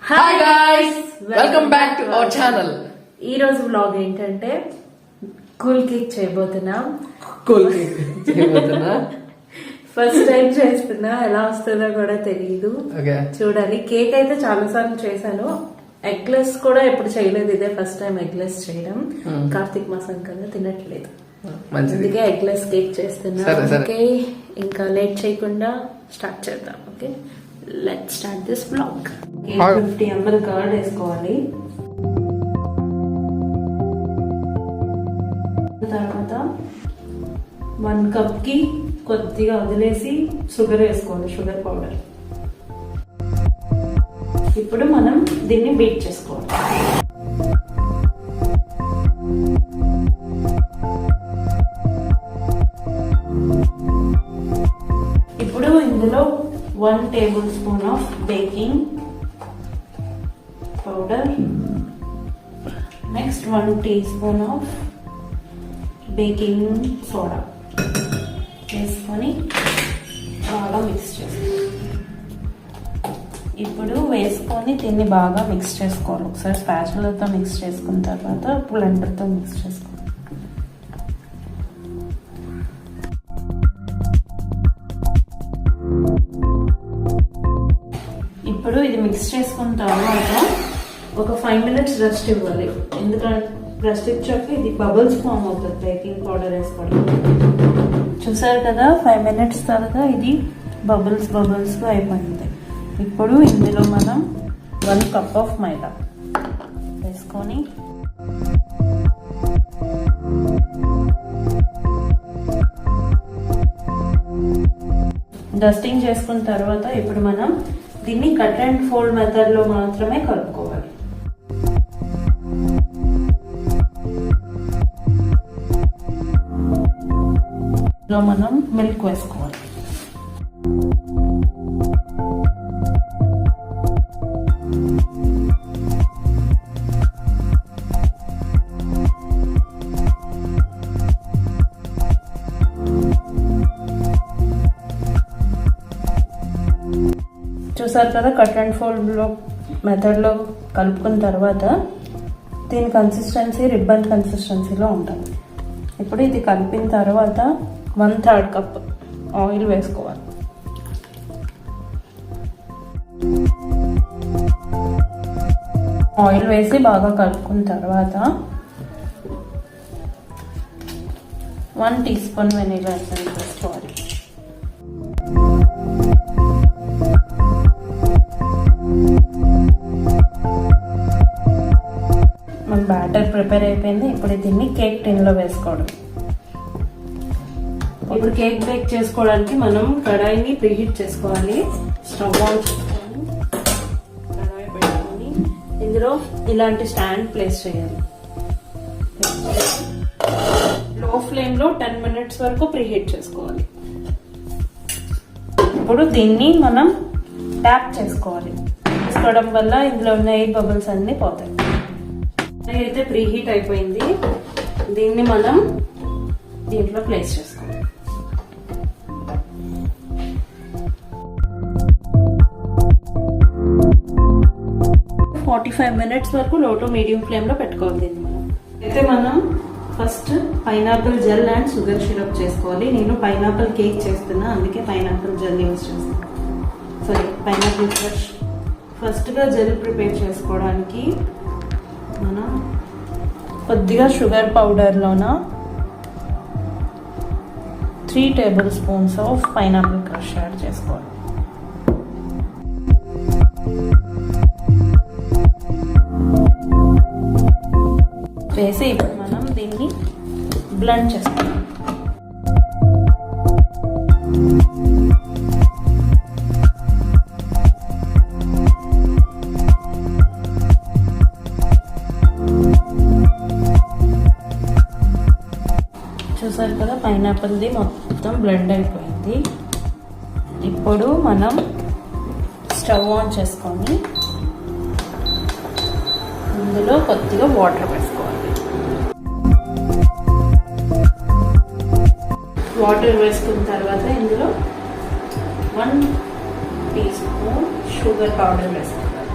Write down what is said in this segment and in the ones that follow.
Hi guys, welcome back to our channel. ఈ రోజు vlog ఏంటంటే కూల్ కేక్ చేయబోతున్నాం. ఫస్ట్ టైం చేస్తున్నా, ఎలా వస్తుందో కూడా తెలియదు. చూడాలి. కేక్ అయితే చాలా సార్లు చేశాను, ఎగ్లెస్ కూడా ఎప్పుడు చేయలేదు. ఇదే ఫస్ట్ టైం ఎగ్లెస్ చేయడం. కార్తీక్ మాసం కన్నా తినట్లేదు, అందుకే ఎగ్లెస్ కేక్ చేస్తున్నా. ఓకే, ఇంకా లేట్ చేయకుండా స్టార్ట్ చేద్దాం. Okay, let's start this vlog. 50 ml curd వేసుకోవాలి. తర్వాత 1 కప్ కి కొద్దిగా వదిలేసి షుగర్ వేసుకోవాలి, షుగర్ పౌడర్. ఇప్పుడు మనం దీన్ని బీట్ చేసుకోవాలి. ఇప్పుడు ఇందులో 1 tablespoon of baking powder, next 1 teaspoon of baking soda వేసుకొని బాగా మిక్స్ చేసుకోవాలి. ఇప్పుడు వేసుకొని దీన్ని బాగా మిక్స్ చేసుకోవాలి. ఒకసారి స్పాచులాతో మిక్స్ చేసుకున్న తర్వాత బ్లెండర్తో మిక్స్ చేసుకోవాలి. ఇప్పుడు ఇది మిక్స్ చేసుకున్న తర్వాత ఒక 5 minutes రెస్ట్ ఇవ్వాలి. ఎందుకంటే రెస్ట్ ఇచ్చాక ఇది బబుల్స్ ఫామ్ అవుతుంది బేకింగ్ పౌడర్ వేసుకోవడం. చూసారు కదా, 5 minutes తర్వాత ఇది బబుల్స్ గా అయిపోయింది. ఇప్పుడు ఇందులో మనం 1 కప్ ఆఫ్ మైదా వేసుకొని డస్టింగ్ చేసుకున్న తర్వాత ఇప్పుడు మనం దీన్ని కట్ అండ్ ఫోల్డ్ మెథడ్ లో మాత్రమే కలుపుకోవాలి. మనం మిల్క్ వేసుకోవాలి. చూసారు కదా, కట్ అండ్ ఫోల్డ్ మెథడ్లో కలుపుకున్న తర్వాత దీని కన్సిస్టెన్సీ రిబ్బన్ కన్సిస్టెన్సీలో ఉంటుంది. ఇప్పుడు ఇది కలిపిన తర్వాత 1/3 కప్ ఆయిల్ వేసుకోవాలి. ఆయిల్ వేసి బాగా కలుపుకున్న తర్వాత 1 టీ స్పూన్ వెనిలా ఎసెన్స్ వేసుకోవాలి. మన బ్యాటర్ ప్రిపేర్ అయిపోయింది. ఇప్పుడు దీన్ని కేక్ టిన్లో వేసుకోవడం. ఇప్పుడు కేక్ బేక్ చేసుకోవడానికి మనం కడాయిని ప్రీహీట్ చేసుకోవాలి. స్టవ్ ఆన్ చేసుకొని కడాయి పెట్టుకొని ఇందులో ఇలాంటి స్టాండ్ ప్లేస్ చేయాలి. లో ఫ్లేమ్ లో 10 minutes వరకు ప్రీహీట్ చేసుకోవాలి. ఇప్పుడు దీన్ని మనం ట్యాప్ చేసుకోవాలి. చేసుకోవడం వల్ల ఇందులో ఉన్న ఎయిర్ బబుల్స్ అన్ని పోతాయి. అయితే ప్రీహీట్ అయిపోయింది. దీన్ని మనం దీంట్లో ప్లేస్ చేసుకోవాలి. 45 minutes వరకు లో టు మీడియం ఫ్లేమ్ లో పెట్టుకోవాలి. అయితే మనం first pineapple gel and sugar syrup చేసుకోవాలి. నేను పైనాపిల్ కేక్ చేస్తున్నా, అందుకే పైనాపిల్ జెల్ యూజ్ చేస్తాను. Sorry, pineapple crush. ఫస్ట్గా జెల్ ప్రిపేర్ చేసుకోవడానికి మనం కొద్దిగా షుగర్ పౌడర్లోన 3 tablespoons of pineapple crush add చేసుకోవాలి. వేసి ఇప్పుడు మనం దీన్ని బ్లెండ్ చేసుకోవాలి. చూసారు కదా, పైనాపిల్ది మొత్తం బ్లెండ్ అయిపోయింది. ఇప్పుడు మనం స్టవ్ ఆన్ చేసుకొని ఇందులో కొద్దిగా వాటర్ వేసుకోవాలి. వాటర్ వేసుకున్న తర్వాత ఇందులో 1 టీ స్పూన్ షుగర్ పౌడర్ వేసుకోవాలి.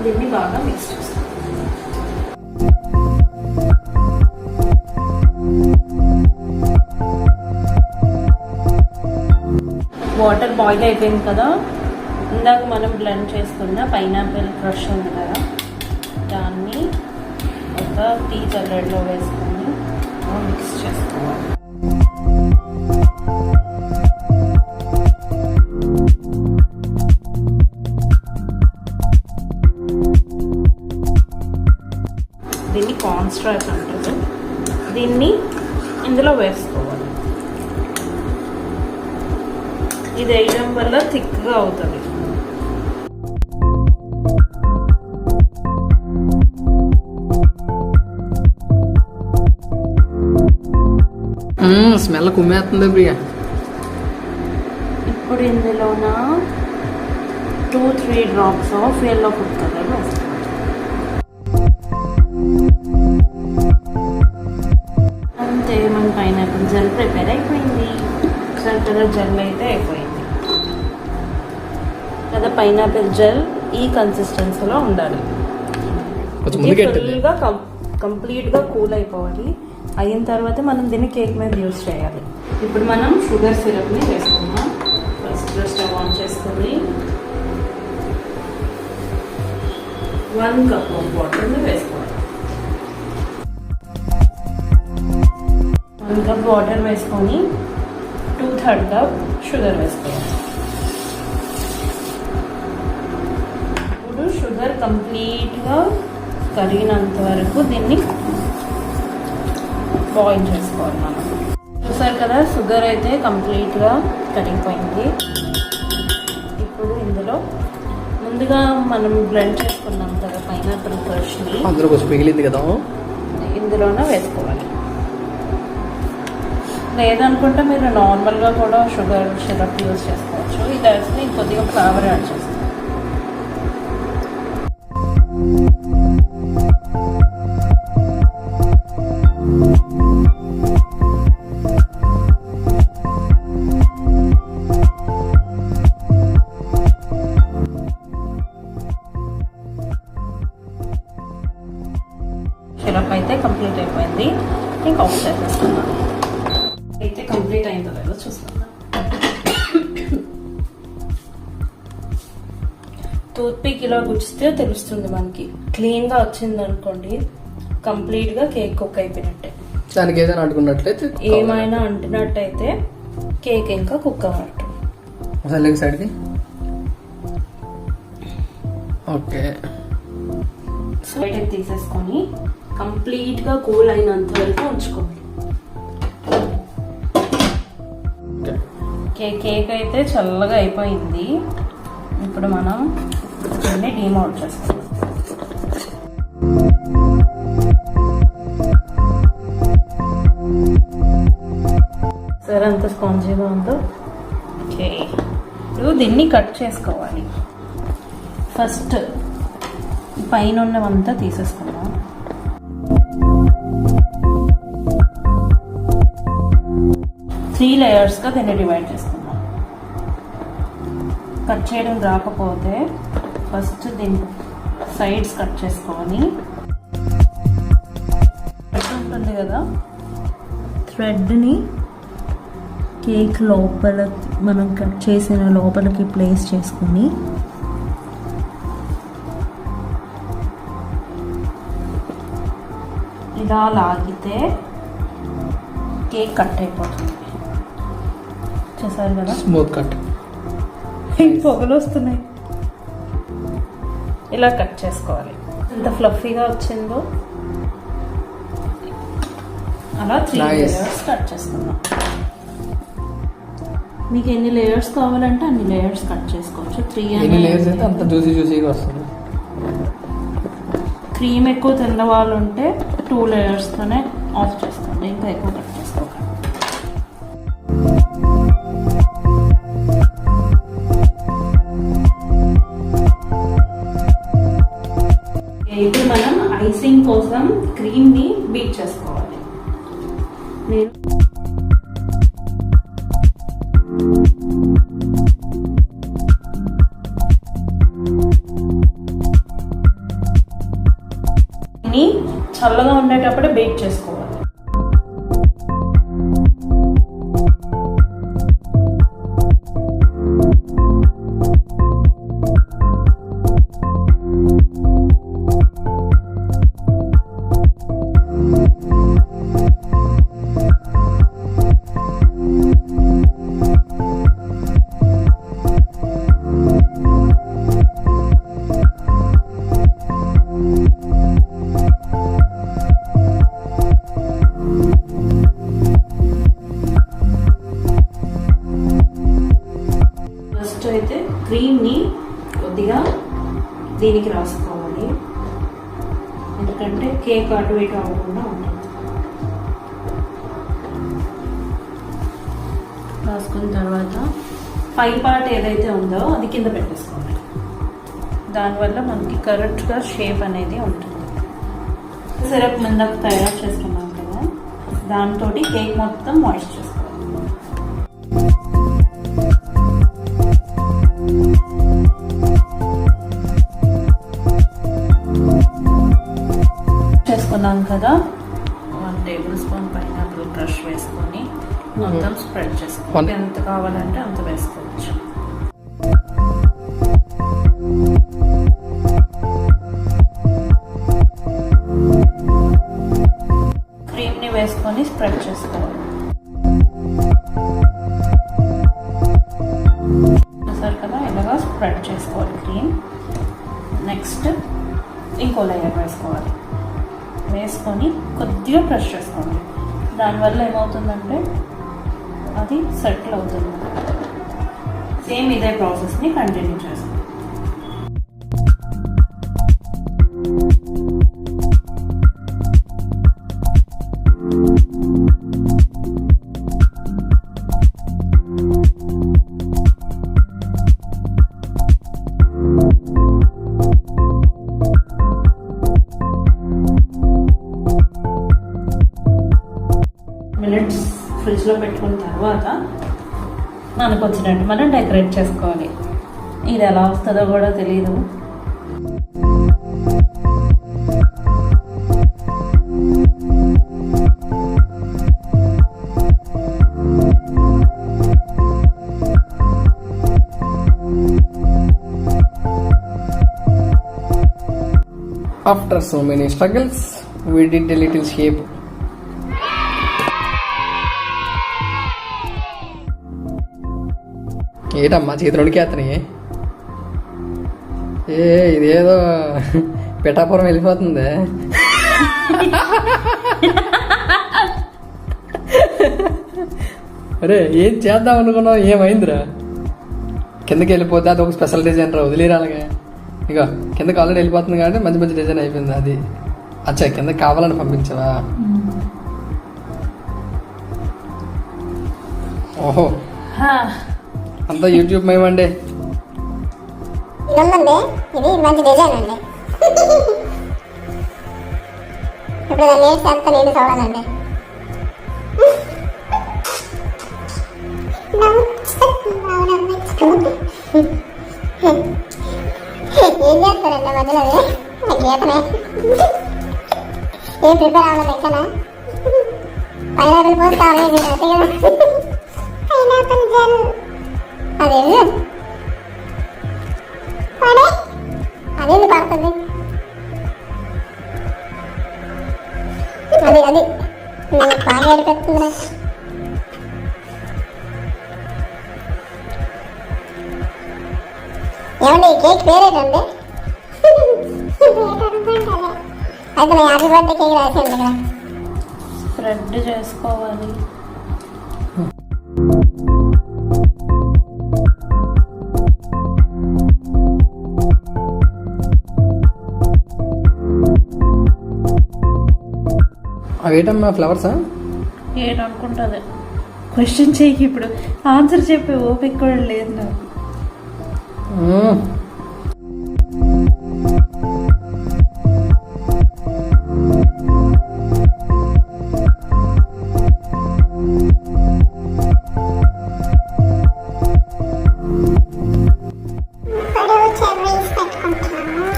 దీన్ని బాగా మిక్స్ చేస్తాం. వాటర్ బాయిల్ అయిపోయింది కదా, ఇందాక మనం బ్లెండ్ చేసుకున్న పైనాపిల్ క్రష్ ఉంది కదా, దాన్ని ఒక టీ జల్లెడలో వేసుకొని మిక్స్ చేసుకోవాలి. దీన్ని కార్న్ స్టార్చ్ అంటారు. దీన్ని ఇందులో వేసుకోవాలి. ఇది వేయడం వల్ల థిక్గా అవుతుంది. స్మెల్ కుమ్మేస్తుంది ప్రియా. ఇప్పుడు ఇందులోన 2-3 drops of yellow food colour వేసుకోవాలి. అంతే, మన పైనాపిల్ జెల్ ప్రిపేర్ అయిపోయింది. కలర్ జెల్ అయితే అయిపోయింది కదా. పైనాపిల్ జెల్ ఈ కన్సిస్టెన్సీలో ఉండాలి. ఫుల్గా కంప్లీట్గా కూల్ అయిపోవాలి. అయిన తర్వాత మనం దీన్ని కేక్ మీద యూజ్ చేయాలి. ఇప్పుడు మనం షుగర్ సిరప్ని వేసుకుందాం. ఫస్ట్ స్టవ్ ఆన్ చేసుకొని 1 కప్ ఆఫ్ వాటర్ని వేసుకోవాలి. 1 కప్ వాటర్ వేసుకొని 2/3 కప్ షుగర్ వేసుకోవాలి. ఇప్పుడు షుగర్ కంప్లీట్గా కరిగినంత వరకు దీన్ని బాయిల్ చేసుకోవాలి. మనం చూసారు కదా, షుగర్ అయితే కంప్లీట్గా కరిగిపోయింది. ఇప్పుడు ఇందులో ముందుగా మనం బ్లెండ్ చేసుకున్నాం కదా పైనాపిల్ క్రష్ని, మిగిలింది కదా, ఇందులోనే వేసుకోవాలి. లేదనుకుంటే మీరు నార్మల్గా కూడా షుగర్ సిరప్ యూజ్ చేసుకోవచ్చు. ఇది వేస్తే కొద్దిగా ఫ్లేవర్ యాడ్ చేస్తాం. సిరప్ అయితే కంప్లీట్ అయిపోయింది. ఇంకా ఆఫ్ చేసేస్తున్నాను. అయితే కంప్లీట్ అయిందో లేదో చూస్తున్నాను. టూత్పిక్ ఇలా గుచ్చితే తెలుస్తుంది మనకి. క్లీన్గా వచ్చింది అనుకోండి, కంప్లీట్గా కేక్ కుక్ అయిపోయినట్టే. దానికి ఏదైనా అంటుకున్నట్లయితే, ఏమైనా అంటున్నట్టయితే కేక్ ఇంకా కుక్ అవ్వట్టు. సైడ్కి ఓకే. సైడ్ తీసేసుకొని కంప్లీట్గా కూల్ అయినంత వరకు ఉంచుకోవాలి. కేక్ అయితే చల్లగా అయిపోయింది. ఇప్పుడు మనం దీన్ని డీమౌల్ట్ చేస్తాం. సరే, అంత స్పాంజీగా ఉందో. ఓకే, ఇప్పుడు దీన్ని కట్ చేసుకోవాలి. ఫస్ట్ పైన ఉన్నవంతా తీసేసుకున్నాం. త్రీ లేయర్స్గా దీన్ని డివైడ్ చేసుకున్నాం. కట్ చేయడం రాకపోతే ఫస్ట్ దీని సైడ్స్ కట్ చేసుకొని, ఉంటుంది కదా థ్రెడ్ని కేక్ లోపల మనం కట్ చేసిన లోపలికి ప్లేస్ చేసుకొని ఇలా లాగితే కేక్ కట్ అయిపోతుంది. చేశారు కదా, స్మూత్ కట్. పొగలు వస్తున్నాయి. ఇలా కట్ చేసుకోవాలి. ఎంత ఫ్లఫీగా వచ్చిందో అలా 3 లేయర్స్ కట్ చేసుకుందాం. మీకు ఎన్ని లేయర్స్ కావాలంటే అన్ని లేయర్స్ కట్ చేసుకోవచ్చు. 3 లేయర్స్ అయితే అంత జ్యూసీగా వస్తుంది. క్రీమ్ ఎక్కువ తిన్న వాళ్ళు ఉంటే 2 లేయర్స్తోనే ఆఫ్ చేసుకోండి, ఇంకా ఎక్కువ కట్ చేసుకోకండి. ఇప్పుడు మనం ఐసింగ్ కోసం క్రీమ్ని బీట్ చేసుకోవాలి. నేను చల్లగా ఉండేటప్పుడే బేక్ చేసుకోవాలి. అయితే క్రీమ్ని కొద్దిగా దీనికి రాసుకోవాలి, ఎందుకంటే కేక్ అటు ఇటు అవ్వకుండా ఉంటుంది. రాసుకున్న తర్వాత పై పార్ట్ ఏదైతే ఉందో అది కింద పెట్టేసుకోవాలి. దానివల్ల మనకి కరెక్ట్గా షేప్ అనేది ఉంటుంది. సిరప్ ముందుకు తయారు చేసుకున్నాం కదా, దాంతో కేక్ మొత్తం మాయిస్ట్ చేసుకోవాలి. చేసుకున్నాం కదా, 1 టేబుల్ స్పూన్ పైనాపిల్ క్రష్ వేసుకొని మొత్తం స్ప్రెడ్ చేసుకోవాలి. ఎంత కావాలంటే అంత వేసుకోవచ్చు. క్రీమ్ని వేసుకొని స్ప్రెడ్ చేసుకోవాలి. సరే కదా, ఇలాగా స్ప్రెడ్ చేసుకోవాలి క్రీమ్. నెక్స్ట్ ఇంకో లేయర్ వేసుకోవాలి. వేసుకొని కొద్దిగా ప్రెస్ చేసుకోవాలి. దానివల్ల ఏమవుతుందంటే అది సెటిల్ అవుతుంది. సేమ్ ఇదే ప్రాసెస్ని కంటిన్యూ చేస్తాం. మినిట్స్ ఫ్రిడ్జ్లో పెట్టుకున్న తర్వాత మనకు వచ్చినట్టు మనం డెకరేట్ చేసుకోవాలి. ఇది ఎలా వస్తుందో కూడా తెలియదు. After so many struggles, we did a little shape. ఏటమ్మా చేతులు ఉడికేస్తున్నాయి. ఇదేదో పిఠాపురం వెళ్ళిపోతుంది. అరే ఏం చేద్దాం అనుకున్నావు, ఏమైందిరా? కిందకి వెళ్ళిపోతే అది ఒక స్పెషల్ డిజైన్ రా, వదిలేరాలగా. ఇక కిందకి ఆల్రెడీ వెళ్ళిపోతుంది కాబట్టి మంచి మంచి డిజైన్ అయిపోయింది. అది అచ్చా కిందకి కావాలని పంపించవా? ఓహో, అంతా యూట్యూబ్ మేమండి. ఇది మంచి డిజైన్ అండి. ఇప్పుడు దాన్ని వేసి అంతా నేను చూడాలండి. ఏం చేస్తారండి మధ్యలో గీతనే ఏం ప్రిపేర్ అవ్వలేదు ఎక్కనా పైనాపిల్ పోస్ట్ అవ్వలేదు పైనాపిల్ జెల్ అదే అదేంది పడుతుంది అది అది బాగా ఏడిపెడుతుందిరా. ఏమండి కేక్ పేరేటండి? అయితే నేను హ్యాపీ బర్త్డే కేక్ రాసాను కదా. స్ప్రెడ్ చేసుకోవాలి. అవేటమ్మా ఫ్లవర్సా? ఏటనుకుంటుంది క్వశ్చన్ చేయకి, ఇప్పుడు ఆన్సర్ చెప్పే ఓపిక కూడా లేదు నాకు.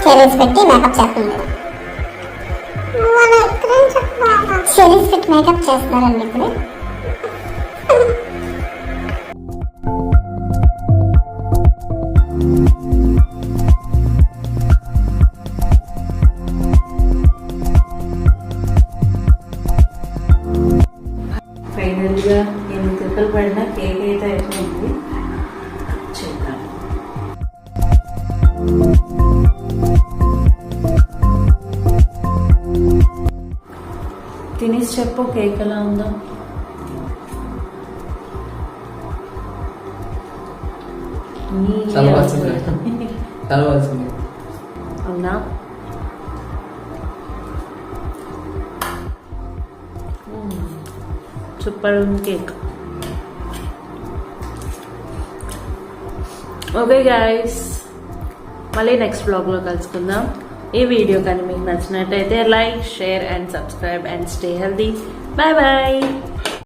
చెర్రీస్ పెట్టి మేకప్ చేస్తుంది. చెరీస్ ఫిట్ మేకప్ చేస్తున్నారండి ఇప్పుడు. ఫైనల్ గా ఎన్ని తిప్పలు పడినా కేక్ అయితే అయిపోయింది. చేద్దాం. తినేసి చెప్పు కేక్ ఎలా ఉందో. చాలా బాగుంది. చాలా బాగుంది. అవునా? సూపర్ ఉంది కేక్. ఓకే గైస్, మళ్ళీ నెక్స్ట్ బ్లాగ్లో కలుసుకుందాం. ఈ వీడియో కానీ మీకు నచ్చినట్టయితే like, share and subscribe and stay healthy. Bye bye.